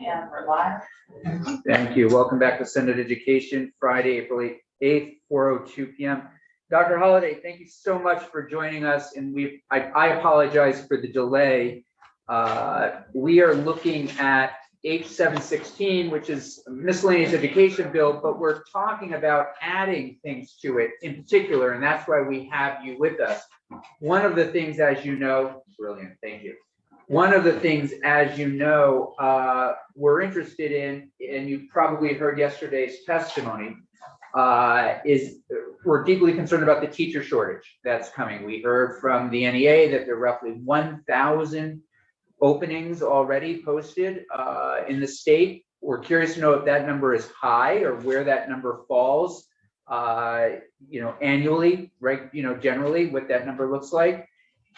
And we're live. Thank you. Welcome back to Senate Education, Friday, April 8th, 4:02 p.m. Dr. Holliday, thank you so much for joining us. And I apologize for the delay. We are looking at H716, which is a miscellaneous education bill, but we're talking about adding things to it in particular, and that's why we have you with us. One of the things, as you know, brilliant, thank you. One of the things, as you know, we're interested in, and you probably heard yesterday's testimony, is we're deeply concerned about the teacher shortage that's coming. We heard from the NEA that there are roughly 1,000 openings already posted in the state. We're curious to know if that number is high or where that number falls, annually, right? Generally what that number looks like.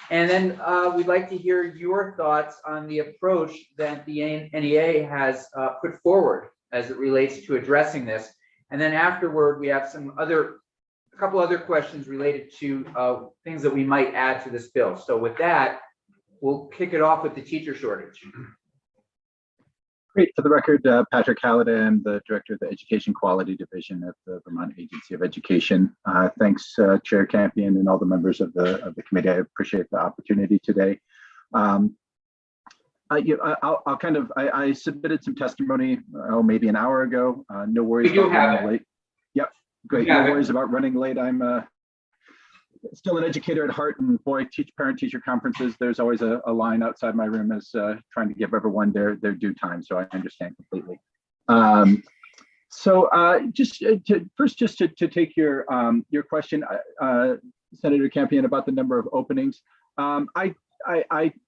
And then we'd like to hear your thoughts on the approach that the NEA has put forward as it relates to addressing this. And then afterward, we have a couple other questions related to things that we might add to this bill. So with that, we'll kick it off with the teacher shortage. Great. For the record, Patrick Halliday, I'm the Director of the Education Quality Division at the Vermont Agency of Education. Thanks, Chair Campion and all the members of the committee. I appreciate the opportunity today. I submitted some testimony, maybe an hour ago. No worries about running late. Yep, great. No worries about running late. I'm still an educator at heart, and boy, parent-teacher conferences, there's always a line outside my room as trying to give everyone their due time, so I understand completely. Just to take your question, Senator Campion, about the number of openings, I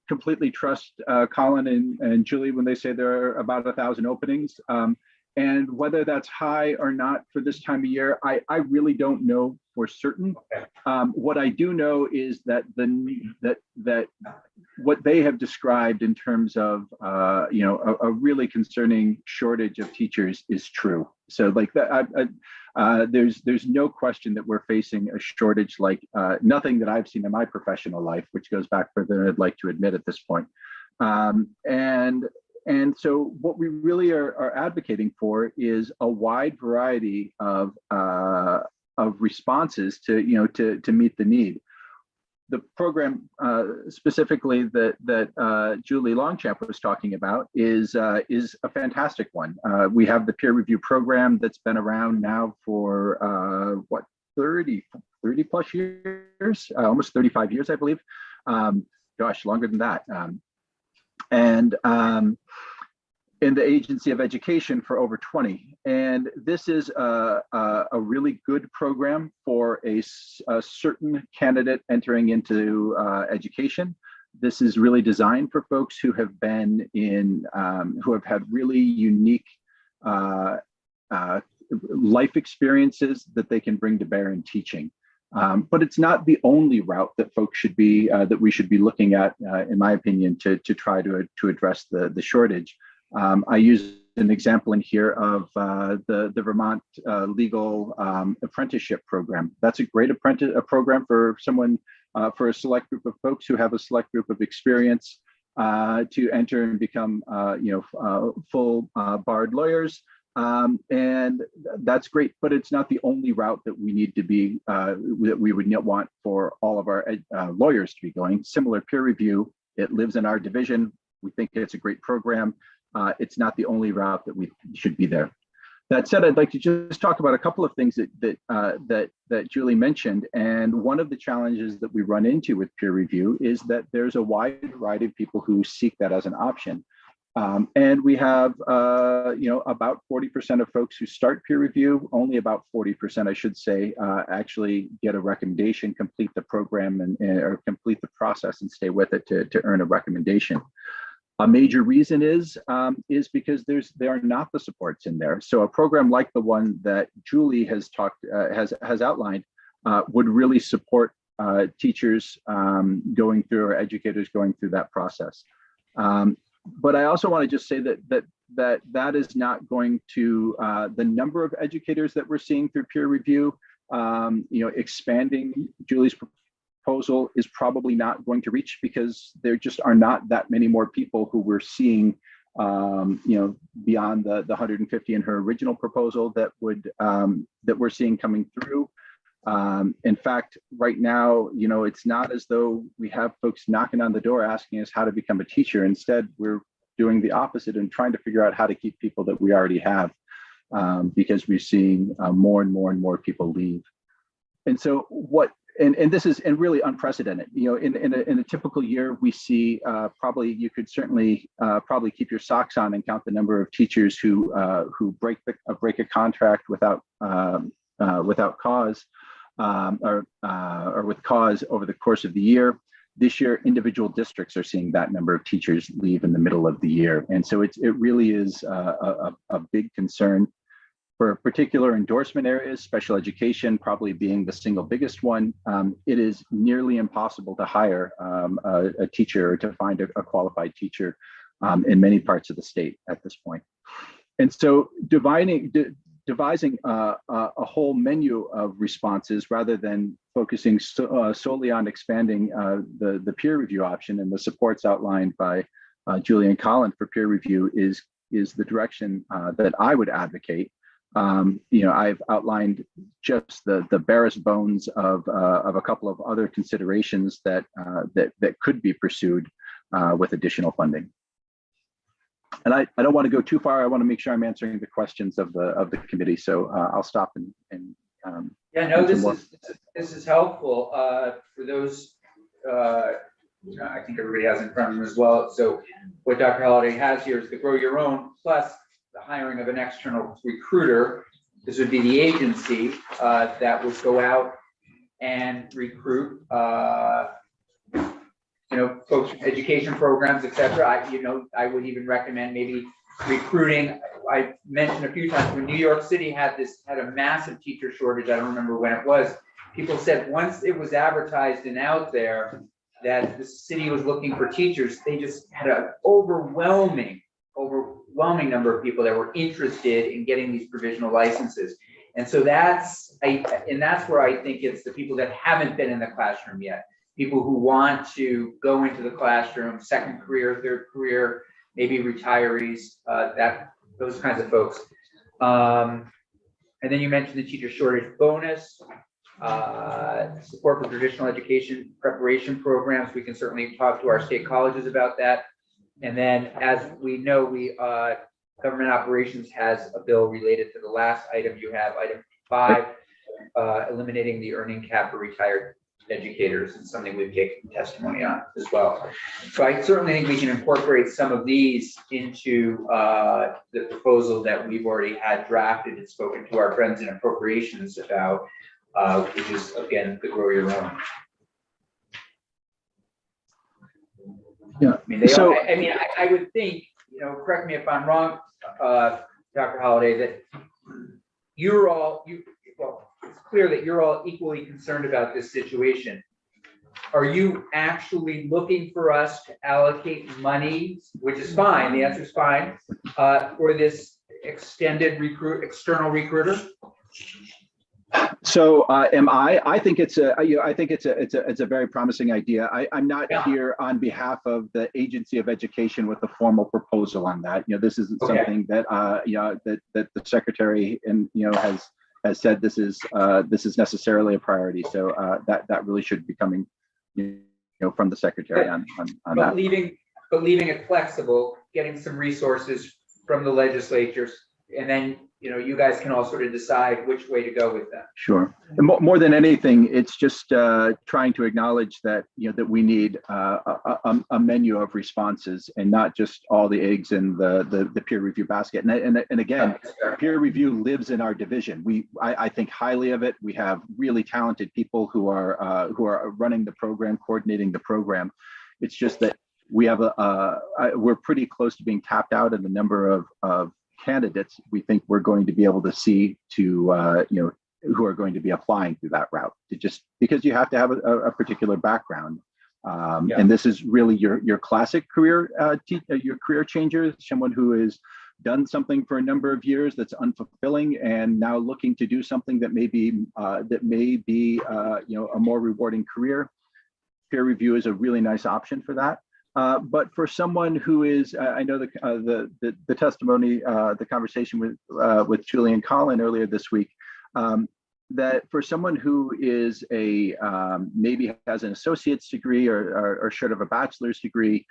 completely trust Colin and Julie when they say there are about 1,000 openings. And whether that's high or not for this time of year, I really don't know for certain. What I do know is that that what they have described in terms of a really concerning shortage of teachers is true. So like that, there's no question that we're facing a shortage like nothing that I've seen in my professional life, which goes back further than I'd like to admit at this point. And so what we really are advocating for is a wide variety of responses to meet the need. The program specifically that Julie Longchamp was talking about is a fantastic one. We have the peer review program that's been around now for 30 plus years, almost 35 years, I believe. Gosh, longer than that. In the Agency of Education for over 20. And this is a really good program for a certain candidate entering into education. This is really designed for folks who have been who have had really unique life experiences that they can bring to bear in teaching. But it's not the only route that folks should be, that we should be looking at, in my opinion, to try to address the shortage. I use an example in here of the Vermont Legal Apprenticeship Program. That's a great program for someone, for a select group of folks who have a select group of experience to enter and become, full barred lawyers. And that's great, but it's not the only route that we need to be, that we would want for all of our lawyers to be going. Similar peer review, it lives in our division. We think it's a great program. It's not the only route that we should be there. That said, I'd like to just talk about a couple of things that Julie mentioned. And one of the challenges that we run into with peer review is that there's a wide variety of people who seek that as an option. And we have, about 40% of folks who start peer review, only about 40%, I should say, actually get a recommendation, complete the program or complete the process and stay with it to earn a recommendation. A major reason is because there are not the supports in there. So a program like the one that Julie has outlined would really support teachers going through, or educators going through that process. But I also want to just say that is not going to, the number of educators that we're seeing through peer review, expanding Julie's proposal is probably not going to reach, because there just are not that many more people who we're seeing beyond the 150 in her original proposal that we're seeing coming through. In fact, right now, it's not as though we have folks knocking on the door asking us how to become a teacher. Instead, we're doing the opposite and trying to figure out how to keep people that we already have, because we're seeing more and more people leave. And so and this is really unprecedented. In a typical year, we see probably you could certainly probably keep your socks on and count the number of teachers who break a contract without cause or with cause over the course of the year. This year, individual districts are seeing that number of teachers leave in the middle of the year, and so it really is a big concern. For particular endorsement areas, special education probably being the single biggest one, it is nearly impossible to hire a teacher or to find a qualified teacher in many parts of the state at this point. And so devising a whole menu of responses rather than focusing solely on expanding the peer review option and the supports outlined by Julie and Colin for peer review is the direction that I would advocate. I've outlined just the barest bones of a couple of other considerations that could be pursued with additional funding. And I don't want to go too far. I want to make sure I'm answering the questions of the committee. So I'll stop and yeah, no, this is helpful for those. I think everybody has in front of them as well. So what Dr. Holliday has here is the Grow Your Own plus the hiring of an external recruiter. This would be the agency that would go out and recruit, folks, education programs, et cetera. I would even recommend maybe recruiting. I mentioned a few times when New York City had a massive teacher shortage. I don't remember when it was. People said once it was advertised and out there that the city was looking for teachers, they just had an overwhelming number of people that were interested in getting these provisional licenses. And so that's where I think it's the people that haven't been in the classroom yet, people who want to go into the classroom, second career, third career, maybe retirees, those kinds of folks. And then you mentioned the teacher shortage bonus, support for traditional education preparation programs. We can certainly talk to our state colleges about that. And then, as we know, government operations has a bill related to the last item you have, item 5, eliminating the earning cap for retired educators, and something we've taken testimony on as well. So I certainly think we can incorporate some of these into the proposal that we've already had drafted and spoken to our friends in appropriations about, which is, again, the Grow Your Own. Yeah. I would think, correct me if I'm wrong, Dr. Holliday, that it's clear that you're all equally concerned about this situation. Are you actually looking for us to allocate money, which is fine, the answer is fine, for this extended external recruiter? So am I? I think it's a very promising idea. I'm not here on behalf of the Agency of Education with a formal proposal on that. This isn't something that that the Secretary has said this is necessarily a priority. So that really should be coming from the Secretary on that. Leaving it flexible, getting some resources from the legislatures, and then you guys can all sort of decide which way to go with that. Sure. And more than anything, it's just trying to acknowledge that that we need a menu of responses and not just all the eggs in the peer review basket. And again, peer review lives in our division. I think highly of it. We have really talented people who are running the program, coordinating the program. It's just that we have we're pretty close to being tapped out in the number of candidates we think we're going to be able to see to who are going to be applying through that route, just because you have to have a particular background, and this is really your classic career your career changer, someone who has done something for a number of years that's unfulfilling and now looking to do something that may be a more rewarding career. Peer review is a really nice option for that. But for someone who is, I know the testimony, the conversation with Julie and Colin earlier this week, that for someone who is maybe has an associate's degree or short of a bachelor's degree,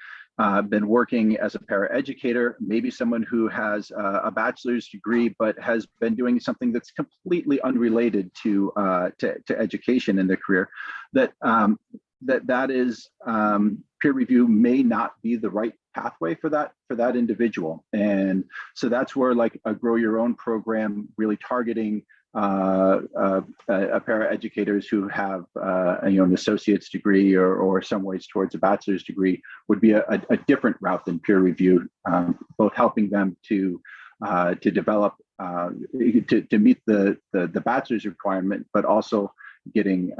been working as a paraeducator, maybe someone who has a bachelor's degree but has been doing something that's completely unrelated to education in their career, that is peer review may not be the right pathway for that individual. And so that's where like a Grow Your Own program really targeting paraeducators who have an associate's degree or some ways towards a bachelor's degree would be a different route than peer review, both helping them to develop to meet the bachelor's requirement, but also getting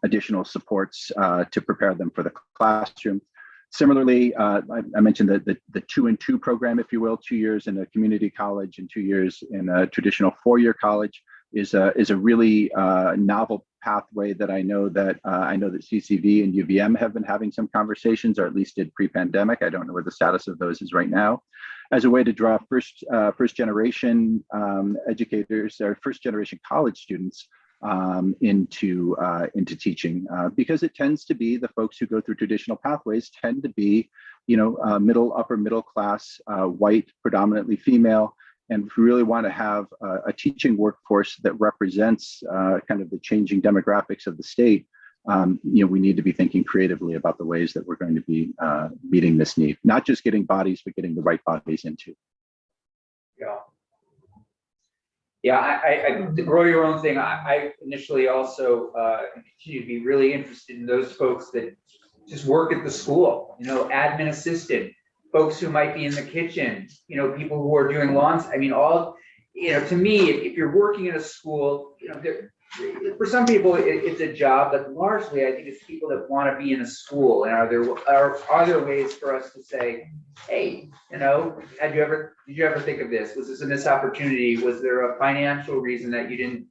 additional supports to prepare them for the classroom. Similarly, I mentioned the 2-and-2 program, if you will, 2 years in a community college and 2 years in a traditional 4-year college is a really novel pathway that I know that CCV and UVM have been having some conversations, or at least did pre-pandemic. I don't know where the status of those is right now, as a way to draw first generation educators or first generation college students into teaching, because it tends to be the folks who go through traditional pathways tend to be, upper middle class, white, predominantly female. And if we really want to have a teaching workforce that represents kind of the changing demographics of the state, we need to be thinking creatively about the ways that we're going to be meeting this need, not just getting bodies, but getting the right bodies into. Yeah, the Grow Your Own thing, I initially also continue to be really interested in those folks that just work at the school, admin assistant, folks who might be in the kitchen, people who are doing lawns. I mean, to me, if you're working in a school, for some people, it's a job, but largely I think it's people that want to be in a school. And are there ways for us to say, hey, did you ever think of this? Was this a missed opportunity? Was there a financial reason that you didn't,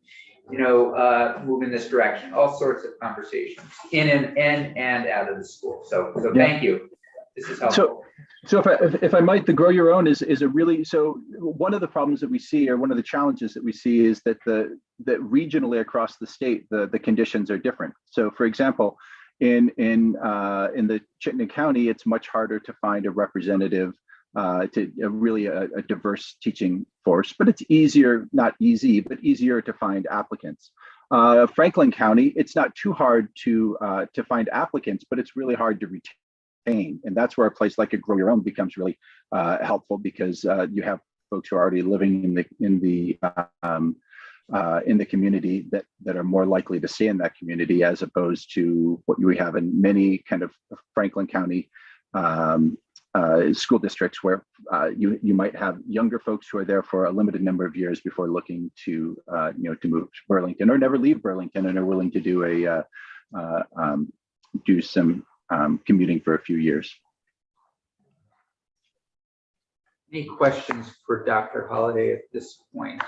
move in this direction? All sorts of conversations in and out of the school. So Thank you. This is helpful. So if I might, the Grow Your Own is a really, so one of the problems that we see, or one of the challenges that we see, is that that regionally across the state, the conditions are different. So for example, in the Chittenden County, it's much harder to find a representative, really a diverse teaching force, but it's easier, not easy, but easier to find applicants. Franklin County, it's not too hard to find applicants, but it's really hard to retain. And that's where a place like a Grow Your Own becomes really helpful, because you have folks who are already living in the community that are more likely to stay in that community, as opposed to what we have in many kind of Franklin County school districts, where you might have younger folks who are there for a limited number of years before looking to move to Burlington, or never leave Burlington, and are willing to do some commuting for a few years. Any questions for Dr. Holliday at this point?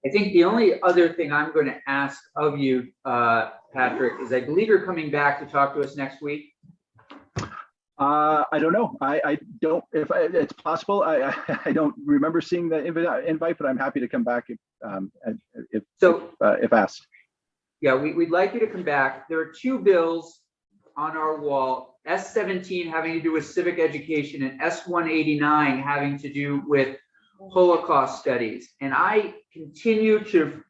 I think the only other thing I'm going to ask of you, Patrick, is I believe you're coming back to talk to us next week. I don't know. I don't. If it's possible, I don't remember seeing the invite, but I'm happy to come back if asked. Yeah, we'd like you to come back. There are 2 bills on our wall: S17 having to do with civic education, and S189 having to do with Holocaust studies. And I continue to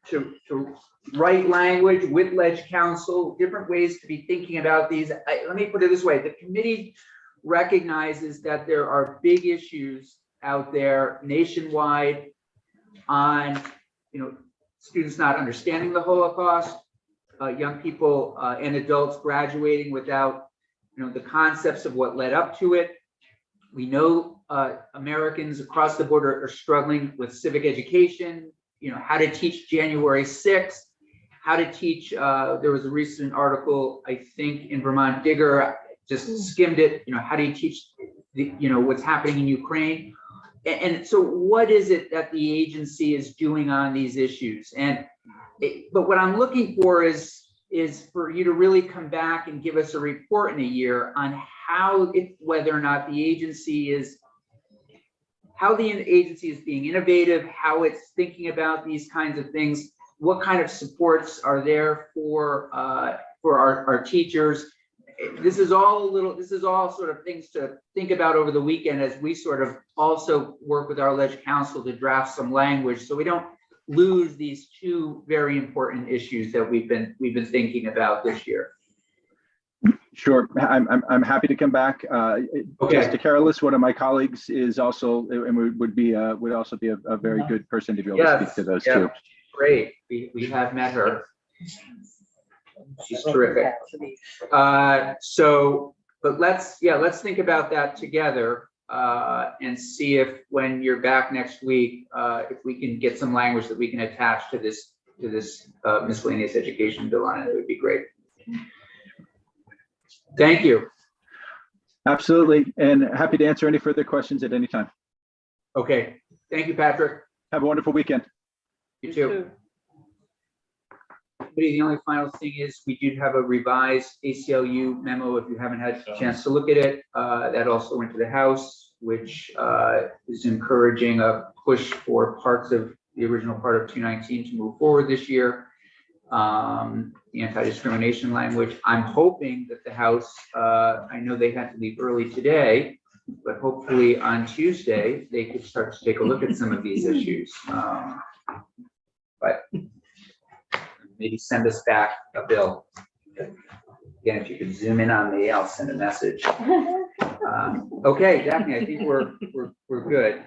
write language with Ledge Council, different ways to be thinking about these. Let me put it this way: the committee recognizes that there are big issues out there nationwide on, students not understanding the Holocaust, young people and adults graduating without, the concepts of what led up to it. We know Americans across the border are struggling with civic education, how to teach January 6th, how to teach, there was a recent article, I think, in Vermont Digger, just skimmed it, how do you teach, what's happening in Ukraine? And so what is it that the agency is doing on these issues? But what I'm looking for is for you to really come back and give us a report in a year on whether or not the agency is, how the agency is being innovative, how it's thinking about these kinds of things, what kind of supports are there for our teachers. This is all sort of things to think about over the weekend as we sort of also work with our ledge council to draft some language, so we don't lose these two very important issues that we've been thinking about this year. Sure, I'm happy to come back. Okay. Jessica Carolus, one of my colleagues, is also and would also be a very good person to be able to speak to those too. Great, we have met her. She's terrific. But let's think about that together and see if when you're back next week, if we can get some language that we can attach to this miscellaneous education bill on it, it would be great. Thank you. Absolutely, and happy to answer any further questions at any time. Okay, thank you, Patrick. Have a wonderful weekend. You too. The only final thing is we do have a revised ACLU memo. If you haven't had a chance to look at it, that also went to the House, which is encouraging a push for parts of the original part of 219 to move forward this year. The anti-discrimination language. I'm hoping that the House, I know they had to leave early today, but hopefully on Tuesday, they could start to take a look at some of these issues. But maybe send us back a bill. Again, if you could zoom in on me, I'll send a message. Okay, Daphne, I think we're good.